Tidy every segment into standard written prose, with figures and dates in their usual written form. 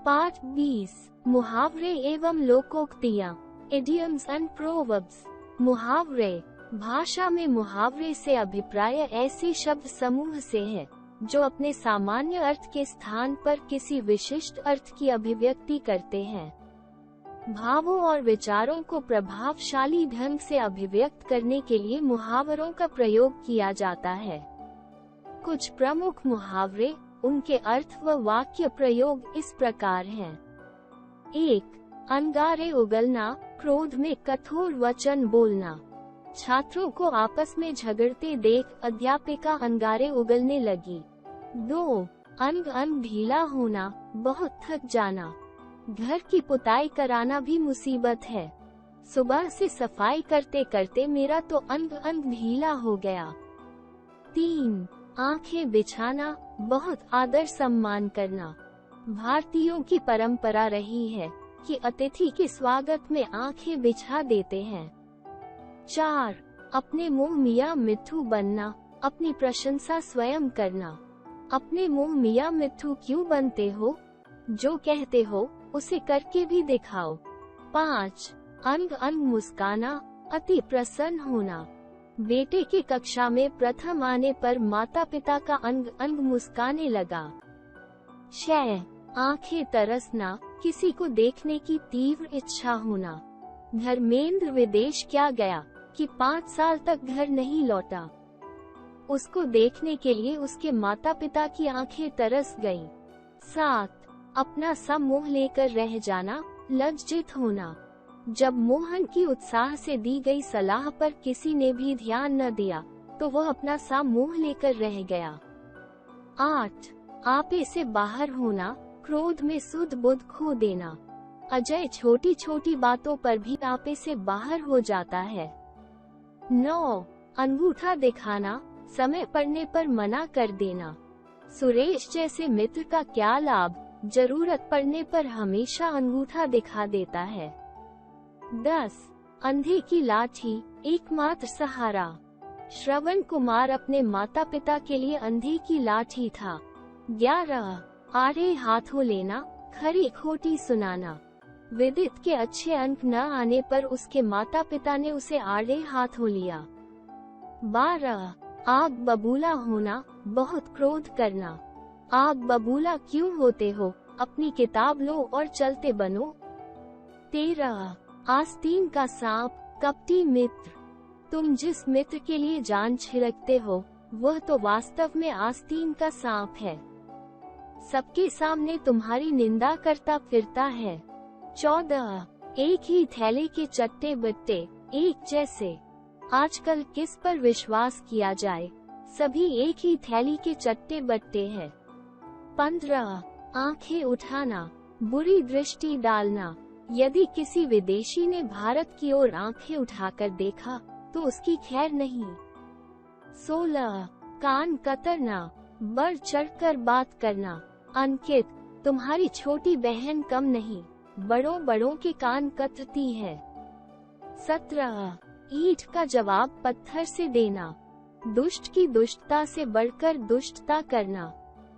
पाठ 20 मुहावरे एवं लोकोक्तियाँ, इडियम्स एंड प्रोवर्ब्स। मुहावरे। भाषा में मुहावरे से अभिप्राय ऐसे शब्द समूह से है जो अपने सामान्य अर्थ के स्थान पर किसी विशिष्ट अर्थ की अभिव्यक्ति करते हैं। भावों और विचारों को प्रभावशाली ढंग से अभिव्यक्त करने के लिए मुहावरों का प्रयोग किया जाता है। कुछ प्रमुख मुहावरे, उनके अर्थ व वाक्य प्रयोग इस प्रकार हैं। 1. अंगारे उगलना, क्रोध में कठोर वचन बोलना। छात्रों को आपस में झगड़ते देख अध्यापिका अंगारे उगलने लगी। 2. अंग अंग ढीला होना, बहुत थक जाना। घर की पुताई कराना भी मुसीबत है। सुबह से सफाई करते करते मेरा तो अंग अंग ढीला हो गया। 3. आंखें बिछाना, बहुत आदर सम्मान करना। भारतीयों की परंपरा रही है कि अतिथि के स्वागत में आंखें बिछा देते हैं। 4. अपने मुंह मियां मिट्ठू बनना, अपनी प्रशंसा स्वयं करना। अपने मुंह मियां मिट्ठू क्यों बनते हो? जो कहते हो उसे करके भी दिखाओ। 5. अंग अंग मुस्काना, अति प्रसन्न होना। बेटे की कक्षा में प्रथम आने पर माता पिता का अंग अंग मुस्काने लगा। 6. आंखें तरसना, किसी को देखने की तीव्र इच्छा होना। धर्मेंद्र विदेश क्या गया कि 5 साल तक घर नहीं लौटा। उसको देखने के लिए उसके माता पिता की आंखें तरस गईं। 7. अपना सा मुंह लेकर रह जाना, लज्जित होना। जब मोहन की उत्साह से दी गई सलाह पर किसी ने भी ध्यान न दिया तो वह अपना सा मुंह लेकर रह गया। 8. आपे से बाहर होना, क्रोध में सुध बुध खो देना। अजय छोटी छोटी बातों पर भी आपे से बाहर हो जाता है। 9. अंगूठा दिखाना, समय पड़ने पर मना कर देना। सुरेश जैसे मित्र का क्या लाभ, जरूरत पड़ने पर हमेशा अंगूठा दिखा देता है। 10. अंधे की लाठी, एकमात्र सहारा। श्रवण कुमार अपने माता पिता के लिए अंधे की लाठी था। 11. आड़े हाथों लेना, खरी खोटी सुनाना। विदित के अच्छे अंक न आने पर उसके माता पिता ने उसे आड़े हाथों लिया। 12. आग बबूला होना, बहुत क्रोध करना। आग बबूला क्यों होते हो, अपनी किताब लो और चलते बनो। 13. आस्तीन का सांप, कपटी मित्र। तुम जिस मित्र के लिए जान छिड़कते हो वह तो वास्तव में आस्तीन का सांप है। सबके सामने तुम्हारी निंदा करता फिरता है। 14. एक ही थैले के चट्टे बट्टे, एक जैसे। आजकल किस पर विश्वास किया जाए, सभी एक ही थैली के चट्टे बट्टे हैं। 15. आंखें उठाना, बुरी दृष्टि डालना। यदि किसी विदेशी ने भारत की ओर आंखें उठाकर देखा तो उसकी खैर नहीं। 16. कान कतरना, बढ़ चढ़कर बात करना। अंकित, तुम्हारी छोटी बहन कम नहीं, बड़ों बड़ों के कान कतरती है। 17. ईंट का जवाब पत्थर से देना, दुष्ट की दुष्टता से बढ़कर दुष्टता करना।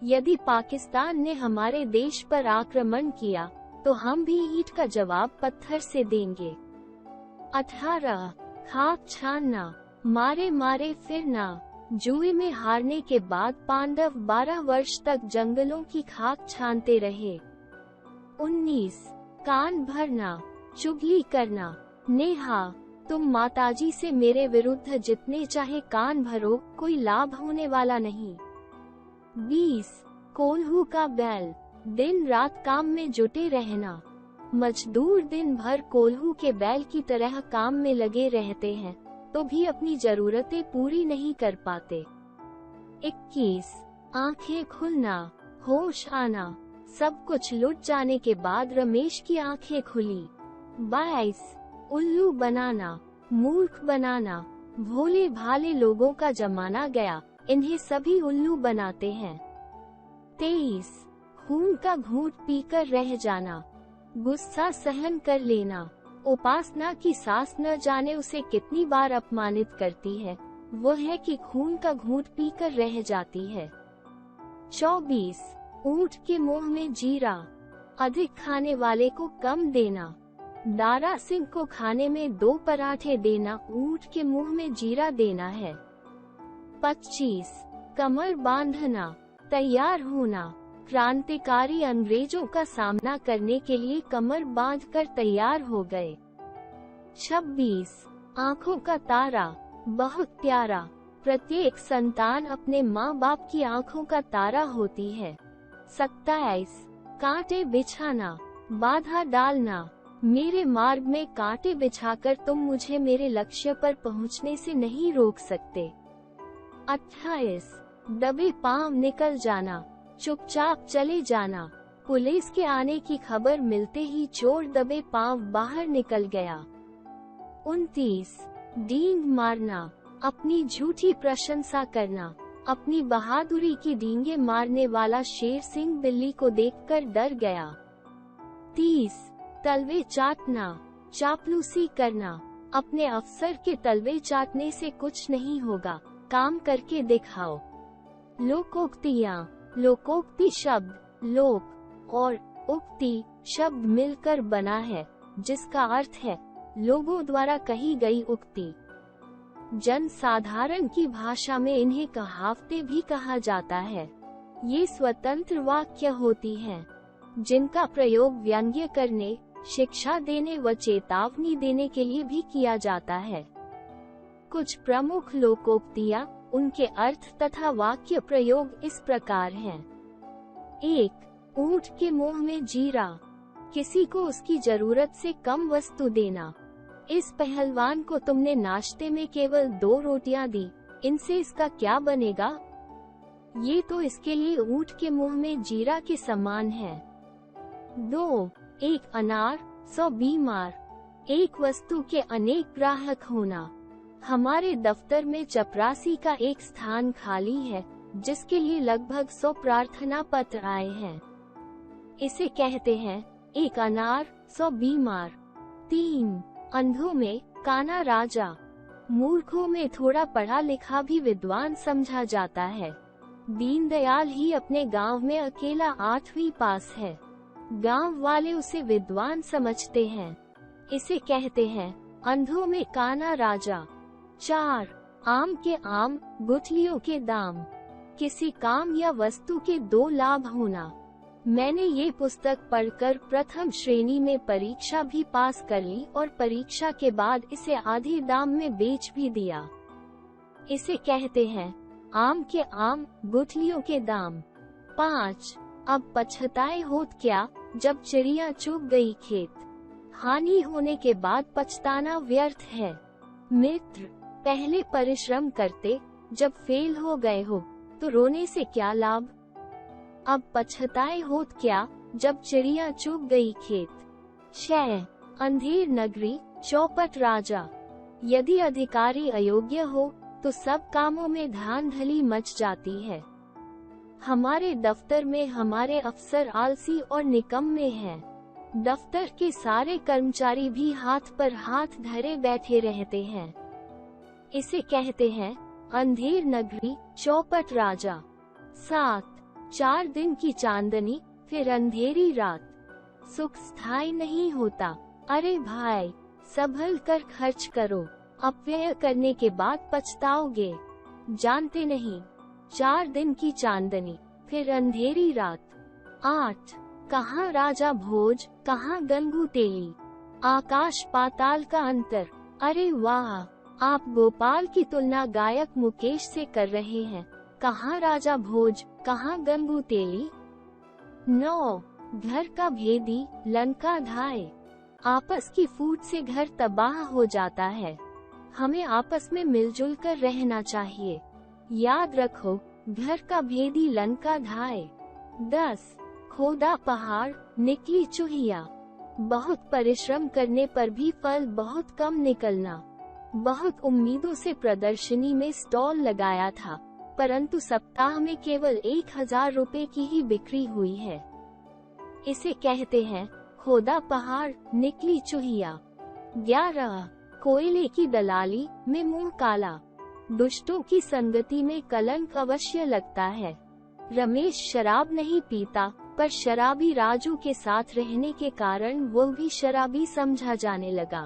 यदि पाकिस्तान ने हमारे देश पर आक्रमण किया तो हम भी ईंट का जवाब पत्थर से देंगे। 18. खाक छानना, मारे मारे फिरना। जुए में हारने के बाद पांडव 12 वर्ष तक जंगलों की खाक छानते रहे। 19. कान भरना, चुगली करना। नेहा, तुम माताजी से मेरे विरुद्ध जितने चाहे कान भरो, कोई लाभ होने वाला नहीं। 20. कोल्हू का बैल, दिन रात काम में जुटे रहना। मजदूर दिन भर कोल्हू के बैल की तरह काम में लगे रहते हैं तो भी अपनी जरूरतें पूरी नहीं कर पाते। 21. आंखें खुलना, होश आना। सब कुछ लुट जाने के बाद रमेश की आंखें खुली। 22. उल्लू बनाना, मूर्ख बनाना। भोले भाले लोगों का जमाना गया, इन्हें सभी उल्लू बनाते हैं। 23. खून का घूंट पीकर रह जाना, गुस्सा सहन कर लेना। उपासना की सास न जाने उसे कितनी बार अपमानित करती है, वो है कि खून का घूंट पीकर रह जाती है। 24. ऊंट के मुंह में जीरा, अधिक खाने वाले को कम देना। दारा सिंह को खाने में 2 पराठे देना, ऊंट के मुंह में जीरा देना है। 25 कमर बांधना, तैयार होना। क्रांतिकारी अंग्रेजों का सामना करने के लिए कमर बांधकर तैयार हो गए। 26 आंखों का तारा, बहुत प्यारा। प्रत्येक संतान अपने माँ बाप की आंखों का तारा होती है। 27 कांटे बिछाना, बाधा डालना। मेरे मार्ग में कांटे बिछाकर तुम मुझे मेरे लक्ष्य पर पहुंचने से नहीं रोक सकते। 28 दबे पांव निकल जाना, चुपचाप चले जाना। पुलिस के आने की खबर मिलते ही चोर दबे पांव बाहर निकल गया। 29 डींग मारना, अपनी झूठी प्रशंसा करना। अपनी बहादुरी की डींगे मारने वाला शेर सिंह बिल्ली को देखकर डर गया। 30 तलवे चाटना, चापलूसी करना। अपने अफसर के तलवे चाटने से कुछ नहीं होगा, काम करके दिखाओ। लोकोक्तियाँ, लोकोक्ति शब्द लोक और उक्ति शब्द मिलकर बना है, जिसका अर्थ है लोगों द्वारा कही गई उक्ति। जन साधारण की भाषा में इन्हें कहावतें भी कहा जाता है। ये स्वतंत्र वाक्य होती हैं, जिनका प्रयोग व्यंग्य करने, शिक्षा देने व चेतावनी देने के लिए भी किया जाता है। कुछ प्रमुख लोकोक्तियाँ, उनके अर्थ तथा वाक्य प्रयोग इस प्रकार हैं। 1 ऊंट के मुंह में जीरा, किसी को उसकी जरूरत से कम वस्तु देना। इस पहलवान को तुमने नाश्ते में केवल 2 रोटियां दी, इनसे इसका क्या बनेगा? ये तो इसके लिए ऊंट के मुंह में जीरा के समान है। 2 एक अनार 100 बीमार, एक वस्तु के अनेक ग्राहक होना। हमारे दफ्तर में चपरासी का एक स्थान खाली है, जिसके लिए लगभग 100 प्रार्थना पत्र आए हैं। इसे कहते हैं एक अनार 100 बीमार। 3 अंधों में काना राजा, मूर्खों में थोड़ा पढ़ा लिखा भी विद्वान समझा जाता है। दीनदयाल ही अपने गांव में अकेला 8वीं पास है, गांव वाले उसे विद्वान समझते हैं। इसे कहते हैं अंधों में काना राजा। 4 आम के आम, गुठलियों के दाम, किसी काम या वस्तु के 2 लाभ होना। मैंने ये पुस्तक पढ़कर प्रथम श्रेणी में परीक्षा भी पास कर ली और परीक्षा के बाद इसे आधे दाम में बेच भी दिया। इसे कहते हैं आम के आम, गुठलियों के दाम। 5 अब पछताए होत क्या, जब चिड़िया चुग गई खेत। हानि होने के बाद पछताना व्यर्थ है। मित्र, पहले परिश्रम करते, जब फेल हो गए हो तो रोने से क्या लाभ। अब पछताए होत क्या, जब चिड़िया चुग गई खेत। 6 अंधेर नगरी, चौपट राजा। यदि अधिकारी अयोग्य हो तो सब कामों में धांधली मच जाती है। हमारे दफ्तर में हमारे अफसर आलसी और निकम्मे हैं। दफ्तर के सारे कर्मचारी भी हाथ पर हाथ धरे बैठे रहते हैं। इसे कहते हैं अंधेर नगरी, चौपट राजा। 7 4 दिन की चांदनी, फिर अंधेरी रात। सुख स्थायी नहीं होता। अरे भाई, संभल कर खर्च करो, अपव्यय करने के बाद पछताओगे। जानते नहीं, 4 दिन की चांदनी, फिर अंधेरी रात। 8 कहाँ राजा भोज, कहाँ गंगू तेली, आकाश पाताल का अंतर। अरे वाह, आप गोपाल की तुलना गायक मुकेश से कर रहे हैं। कहाँ राजा भोज, कहाँ गंगू तेली। 9 घर का भेदी, लंका ढाए। आपस की फूट से घर तबाह हो जाता है। हमें आपस में मिलजुल कर रहना चाहिए। याद रखो, घर का भेदी लंका ढाए। 10 खोदा पहाड़, निकली चूहिया। बहुत परिश्रम करने पर भी फल बहुत कम निकलना। बहुत उम्मीदों से प्रदर्शनी में स्टॉल लगाया था, परंतु सप्ताह में केवल 1000 रुपए की ही बिक्री हुई है। इसे कहते हैं खोदा पहाड़, निकली चूहिया। 11 कोयले की दलाली में मुंह काला। दुष्टों की संगति में कलंक अवश्य लगता है। रमेश शराब नहीं पीता, पर शराबी राजू के साथ रहने के कारण वो भी शराबी समझा जाने लगा।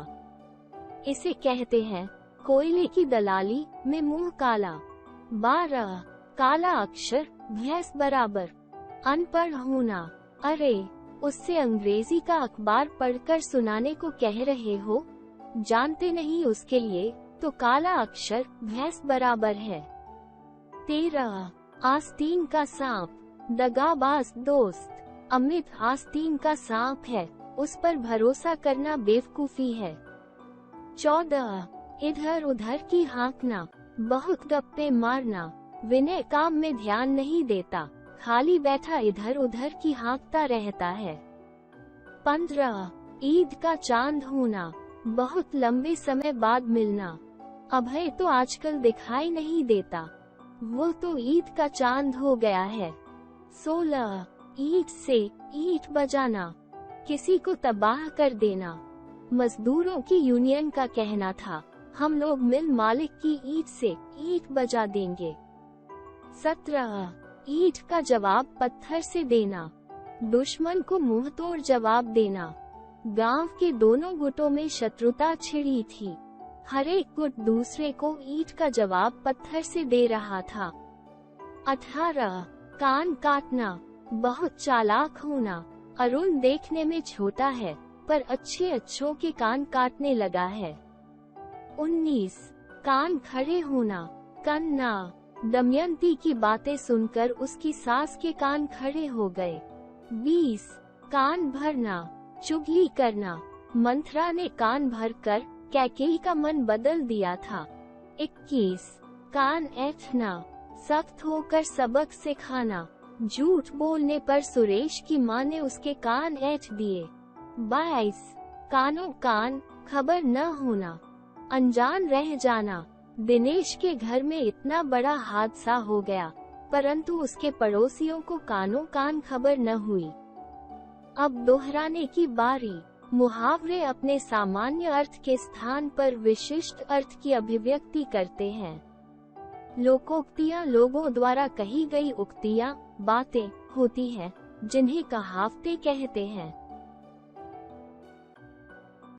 इसे कहते हैं कोयले की दलाली में मुंह काला। 12 काला अक्षर भैंस बराबर। अनपढ़ होना। अरे उससे अंग्रेजी का अखबार पढ़कर सुनाने को कह रहे हो, जानते नहीं उसके लिए तो काला अक्षर भैंस बराबर है। 13 आस्तीन का सांप दगाबाज दोस्त। अमित आस्तीन का सांप है, उस पर भरोसा करना बेवकूफी है। 14 इधर उधर की हाँकना, बहुत गप्पे मारना। विनय काम में ध्यान नहीं देता, खाली बैठा इधर उधर की हाँकता रहता है। 15 ईद का चांद होना, बहुत लंबे समय बाद मिलना। अभय तो आजकल दिखाई नहीं देता, वो तो ईद का चांद हो गया है। 16 ईंट से ईंट बजाना, किसी को तबाह कर देना। मजदूरों की यूनियन का कहना था, हम लोग मिल मालिक की ईंट से ईंट बजा देंगे। 17 ईंट का जवाब पत्थर से देना, दुश्मन को मुंह तोड़ जवाब देना। गांव के दोनों गुटों में शत्रुता छिड़ी थी, हर एक गुट दूसरे को ईंट का जवाब पत्थर से दे रहा था। 18 कान काटना, बहुत चालाक होना। अरुण देखने में छोटा है पर अच्छों के कान काटने लगा है। 19 कान खड़े होना, कन्ना। दमयंती की बातें सुनकर उसकी सास के कान खड़े हो गए। 20 कान भरना, चुगली करना। मंथरा ने कान भरकर कैकेयी का मन बदल दिया था। 21 कान ऐंठना, सख्त होकर सबक सिखाना। झूठ बोलने पर सुरेश की मां ने उसके कान ऐंठ दिए। 22 कानों कान, खबर न होना, अनजान रह जाना। दिनेश के घर में इतना बड़ा हादसा हो गया, परंतु उसके पड़ोसियों को कानों कान खबर न हुई। अब दोहराने की बारी। मुहावरे अपने सामान्य अर्थ के स्थान पर विशिष्ट अर्थ की अभिव्यक्ति करते हैं। लोकोक्तियां लोगों द्वारा कही गई उक्तियां, बातें होती हैं, जिन्हें कहावतें कहते हैं।